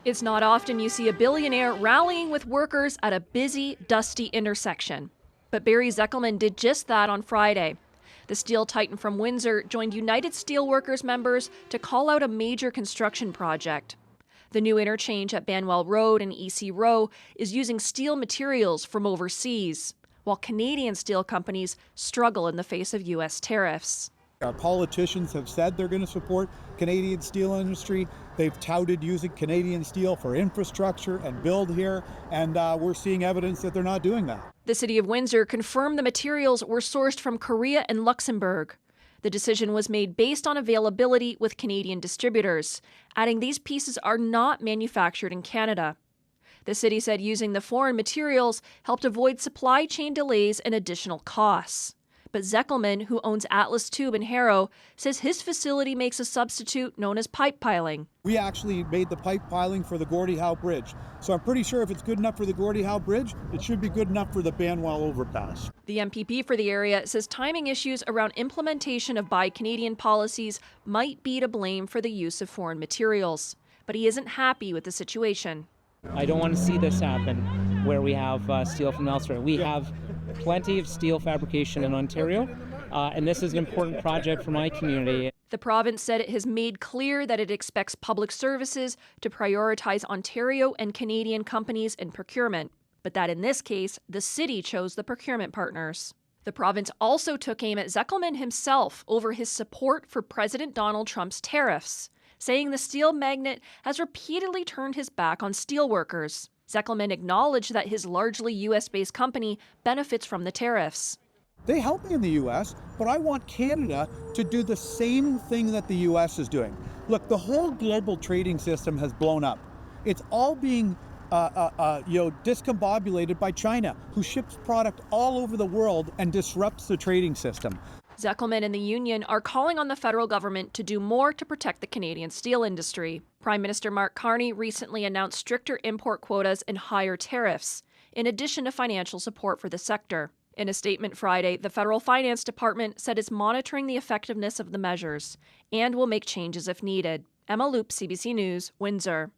It's not often you see a billionaire rallying with workers at a busy, dusty intersection. But Barry Zekelman did just that on Friday. The steel titan from Windsor joined United Steelworkers members to call out a major construction project. The new interchange at Banwell Road and EC Row is using steel materials from overseas, while Canadian steel companies struggle in the face of U.S. tariffs. Our politicians have said they're going to support Canadian steel industry. They've touted using Canadian steel for infrastructure and build here, and we're seeing evidence that they're not doing that. The city of Windsor confirmed the materials were sourced from Korea and Luxembourg. The decision was made based on availability with Canadian distributors, adding these pieces are not manufactured in Canada. The city said using the foreign materials helped avoid supply chain delays and additional costs. But Zekelman, who owns Atlas Tube in Harrow, says his facility makes a substitute known as pipe piling. We actually made the pipe piling for the Gordie Howe Bridge. So I'm pretty sure if it's good enough for the Gordie Howe Bridge, it should be good enough for the Banwell overpass. The MPP for the area says timing issues around implementation of Buy Canadian policies might be to blame for the use of foreign materials. But he isn't happy with the situation. I don't want to see this happen where we have steel from elsewhere. We have plenty of steel fabrication in Ontario, and this is an important project for my community. The province said it has made clear that it expects public services to prioritize Ontario and Canadian companies in procurement, but that in this case, the city chose the procurement partners. The province also took aim at Zekelman himself over his support for President Donald Trump's tariffs, saying the steel magnate has repeatedly turned his back on steelworkers. Zekelman acknowledged that his largely U.S.-based company benefits from the tariffs. They help me in the U.S., but I want Canada to do the same thing that the U.S. is doing. Look, the whole global trading system has blown up. It's all being discombobulated by China, who ships product all over the world and disrupts the trading system. Zekelman and the union are calling on the federal government to do more to protect the Canadian steel industry. Prime Minister Mark Carney recently announced stricter import quotas and higher tariffs, in addition to financial support for the sector. In a statement Friday, the Federal Finance Department said it's monitoring the effectiveness of the measures and will make changes if needed. Emma Loop, CBC News, Windsor.